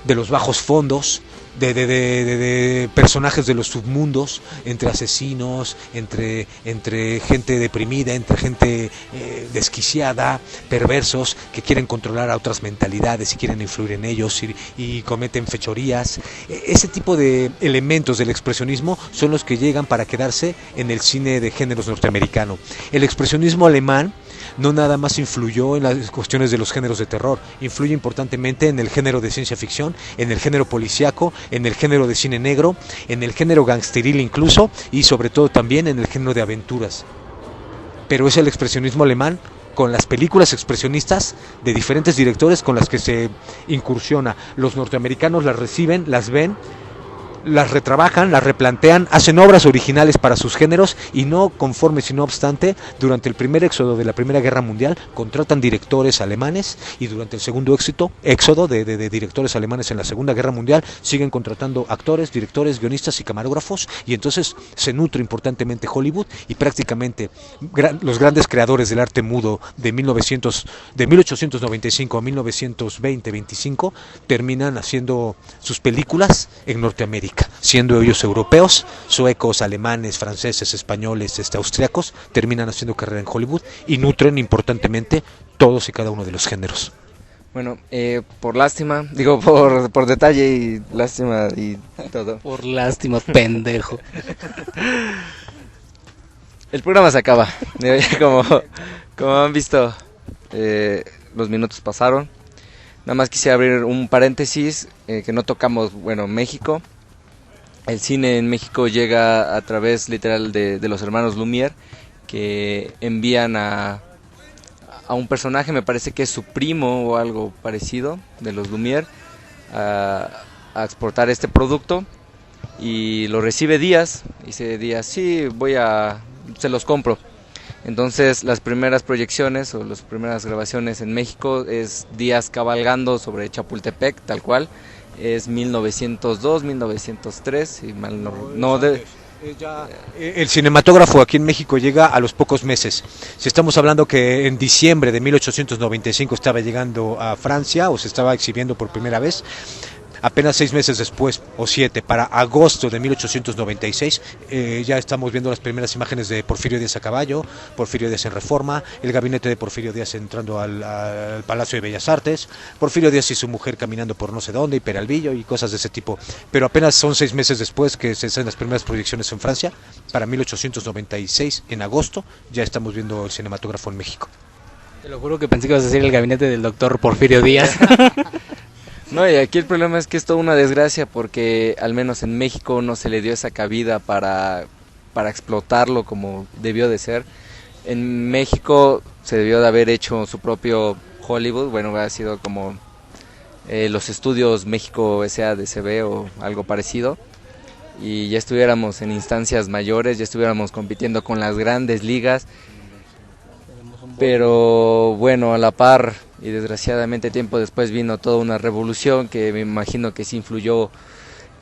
de los bajos fondos, de personajes de los submundos, entre asesinos, entre gente deprimida, entre gente desquiciada, perversos, que quieren controlar a otras mentalidades y quieren influir en ellos y cometen fechorías. Ese tipo de elementos del expresionismo son los que llegan para quedarse en el cine de géneros norteamericano. El expresionismo alemán no nada más influyó en las cuestiones de los géneros de terror, influye importantemente en el género de ciencia ficción, en el género policíaco, en el género de cine negro, en el género gangsteril incluso, y sobre todo también en el género de aventuras. Pero es el expresionismo alemán, con las películas expresionistas de diferentes directores con las que se incursiona. Los norteamericanos las reciben, las ven, las retrabajan, las replantean, hacen obras originales para sus géneros y no conforme, sino obstante, durante el primer éxodo de la Primera Guerra Mundial contratan directores alemanes y durante el segundo éxodo de directores alemanes en la Segunda Guerra Mundial siguen contratando actores, directores, guionistas y camarógrafos y entonces se nutre importantemente Hollywood y prácticamente los grandes creadores del arte mudo de 1895 a 1920-25 terminan haciendo sus películas en Norteamérica, siendo ellos europeos, suecos, alemanes, franceses, españoles, austriacos, terminan haciendo carrera en Hollywood y nutren importantemente todos y cada uno de los géneros. Bueno, por lástima, digo por detalle y lástima y todo. Por lástima, pendejo. El programa se acaba. Como han visto, los minutos pasaron. Nada más quisiera abrir un paréntesis que no tocamos, bueno, México. El cine en México llega a través literal de los hermanos Lumière, que envían a un personaje, me parece que es su primo o algo parecido, de los Lumière, a exportar este producto, y lo recibe Díaz, y dice Díaz, sí, se los compro. Entonces las primeras proyecciones o las primeras grabaciones en México es Díaz cabalgando sobre Chapultepec, tal cual, es 1902, 1903, si mal el cinematógrafo aquí en México llega a los pocos meses. Si estamos hablando que en diciembre de 1895 estaba llegando a Francia o se estaba exhibiendo por primera vez, apenas 6 meses después, o 7, para agosto de 1896, ya estamos viendo las primeras imágenes de Porfirio Díaz a caballo, Porfirio Díaz en Reforma, el gabinete de Porfirio Díaz entrando al Palacio de Bellas Artes, Porfirio Díaz y su mujer caminando por no sé dónde, y Peralvillo y cosas de ese tipo. Pero apenas son 6 meses después que se hacen las primeras proyecciones en Francia, para 1896, en agosto, ya estamos viendo el cinematógrafo en México. Te lo juro que pensé que ibas a decir el gabinete del doctor Porfirio Díaz. No, y aquí el problema es que es toda una desgracia porque al menos en México no se le dio esa cabida para explotarlo como debió de ser. En México se debió de haber hecho su propio Hollywood, bueno, ha sido como los estudios México SADCB o algo parecido, y ya estuviéramos en instancias mayores, ya estuviéramos compitiendo con las grandes ligas, pero bueno, a la par y desgraciadamente tiempo después vino toda una revolución que me imagino que sí influyó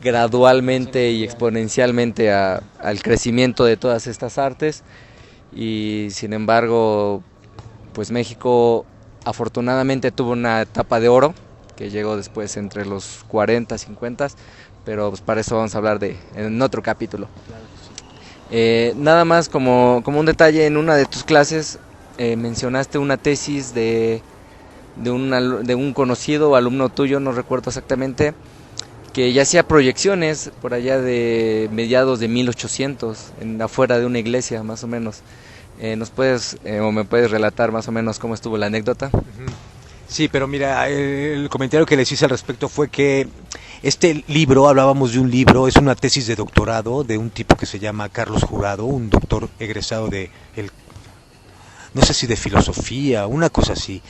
gradualmente y exponencialmente al crecimiento de todas estas artes, y sin embargo pues México afortunadamente tuvo una etapa de oro que llegó después entre los 40, 50, pero pues para eso vamos a hablar en otro capítulo. Nada más como un detalle, en una de tus clases mencionaste una tesis de un conocido alumno tuyo, no recuerdo exactamente, que ya hacía proyecciones por allá de mediados de 1800, afuera de una iglesia más o menos. ¿Nos puedes o me puedes relatar más o menos cómo estuvo la anécdota? Sí, pero mira, el comentario que les hice al respecto fue que este libro, hablábamos de un libro, es una tesis de doctorado de un tipo que se llama Carlos Jurado, un doctor egresado no sé si de filosofía, una cosa así,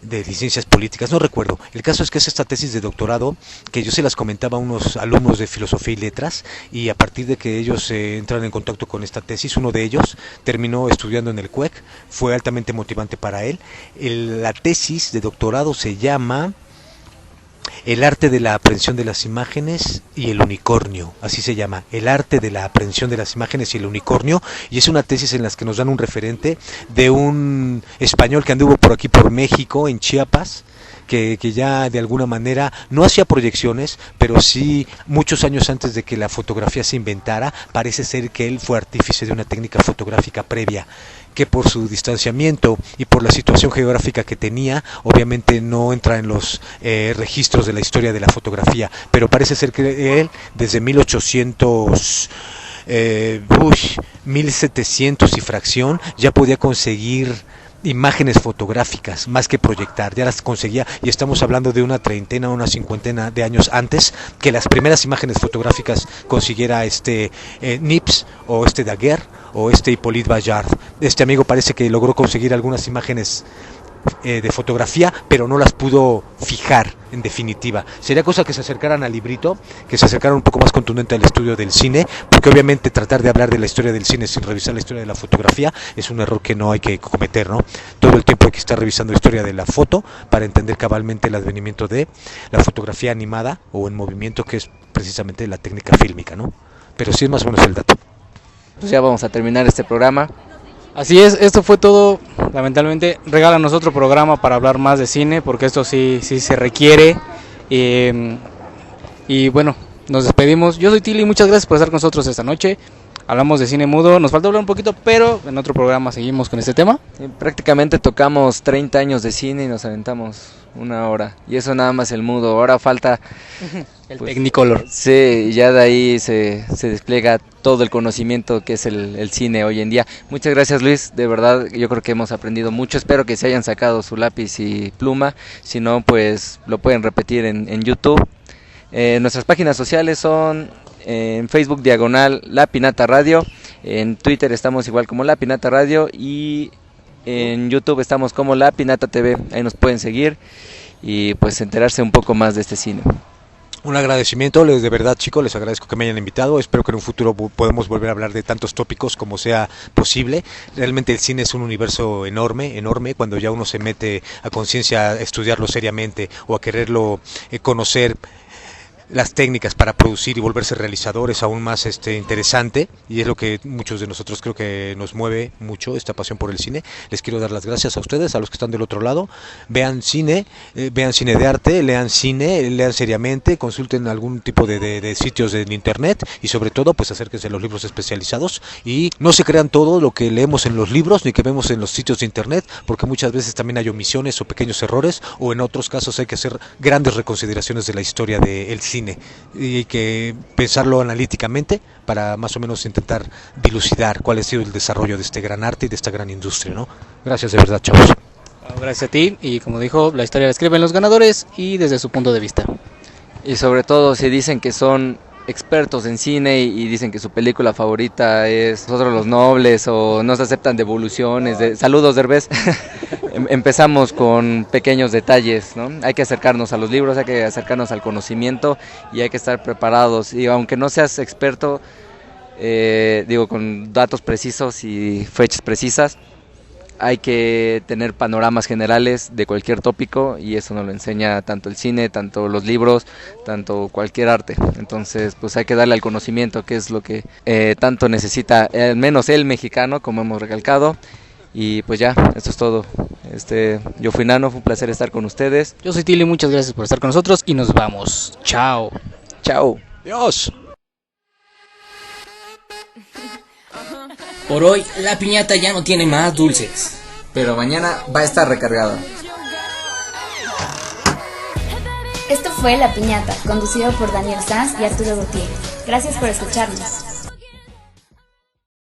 de ciencias políticas, no recuerdo. El caso es que es esta tesis de doctorado que yo se las comentaba a unos alumnos de filosofía y letras, y a partir de que ellos entraron en contacto con esta tesis, uno de ellos terminó estudiando en el CUEC, fue altamente motivante para él. La tesis de doctorado se llama El arte de la aprehensión de las imágenes y el unicornio, así se llama, el arte de la aprehensión de las imágenes y el unicornio, y es una tesis en la que nos dan un referente de un español que anduvo por aquí por México, en Chiapas, que ya de alguna manera no hacía proyecciones, pero sí muchos años antes de que la fotografía se inventara, parece ser que él fue artífice de una técnica fotográfica previa, que por su distanciamiento y por la situación geográfica que tenía, obviamente no entra en los registros de la historia de la fotografía, pero parece ser que él desde 1700 y fracción ya podía conseguir imágenes fotográficas más que proyectar, ya las conseguía, y estamos hablando de una treintena o una cincuentena de años antes que las primeras imágenes fotográficas consiguiera Nips o Daguerre o Hippolyte Bayard. Este amigo parece que logró conseguir algunas imágenes de fotografía, pero no las pudo fijar en definitiva. Sería cosa que se acercaran al librito, que se acercaran un poco más contundente al estudio del cine, porque obviamente tratar de hablar de la historia del cine sin revisar la historia de la fotografía es un error que no hay que cometer, ¿no? Todo el tiempo hay que estar revisando la historia de la foto para entender cabalmente el advenimiento de la fotografía animada o en movimiento, que es precisamente la técnica fílmica, ¿no? Pero sí es más o menos el dato. Pues ya vamos a terminar este programa. Así es, esto fue todo. Lamentablemente, regálanos otro programa para hablar más de cine, porque esto sí se requiere. Y bueno, nos despedimos. Yo soy Tili, muchas gracias por estar con nosotros esta noche. Hablamos de cine mudo, nos falta hablar un poquito, pero en otro programa seguimos con este tema. Prácticamente tocamos 30 años de cine y nos aventamos una hora. Y eso nada más el mudo. Ahora falta el Technicolor. Sí, ya de ahí se despliega todo el conocimiento que es el cine hoy en día. Muchas gracias, Luis, de verdad yo creo que hemos aprendido mucho. Espero que se hayan sacado su lápiz y pluma. Si no, pues lo pueden repetir en YouTube. Nuestras páginas sociales son en Facebook diagonal La Pinata Radio, en Twitter estamos igual como La Pinata Radio y en YouTube estamos como La Pinata TV. Ahí nos pueden seguir y pues enterarse un poco más de este cine. Un agradecimiento, de verdad, chicos, les agradezco que me hayan invitado. Espero que en un futuro podamos volver a hablar de tantos tópicos como sea posible. Realmente el cine es un universo enorme, enorme. Cuando ya uno se mete a conciencia a estudiarlo seriamente o a quererlo conocer, las técnicas para producir y volverse realizadores aún más interesante, y es lo que muchos de nosotros creo que nos mueve mucho, esta pasión por el cine. Les quiero dar las gracias a ustedes, a los que están del otro lado. Vean cine de arte, lean cine, lean seriamente, consulten algún tipo de sitios en internet y sobre todo pues acérquense a los libros especializados y no se crean todo lo que leemos en los libros ni que vemos en los sitios de internet, porque muchas veces también hay omisiones o pequeños errores, o en otros casos hay que hacer grandes reconsideraciones de la historia del cine. Y hay que pensarlo analíticamente para más o menos intentar dilucidar cuál ha sido el desarrollo de este gran arte y de esta gran industria, ¿no? Gracias de verdad, chavos. Gracias a ti, y como dijo, la historia la escriben los ganadores y desde su punto de vista. Y sobre todo si dicen que son expertos en cine y dicen que su película favorita es Nosotros los Nobles o no se aceptan devoluciones, saludos Derbez. Empezamos con pequeños detalles, ¿no? Hay que acercarnos a los libros, hay que acercarnos al conocimiento y hay que estar preparados. Y aunque no seas experto, con datos precisos y fechas precisas, hay que tener panoramas generales de cualquier tópico y eso nos lo enseña tanto el cine, tanto los libros, tanto cualquier arte. Entonces pues hay que darle al conocimiento, que es lo que tanto necesita, al menos el mexicano, como hemos recalcado. Y pues ya, esto es todo. Yo fui Nano, fue un placer estar con ustedes. Yo soy Tili, muchas gracias por estar con nosotros y nos vamos. Chao. Chao. Adiós. Por hoy, la piñata ya no tiene más dulces. Pero mañana va a estar recargada. Esto fue La Piñata, conducido por Daniel Sanz y Arturo Gutiérrez. Gracias por escucharnos.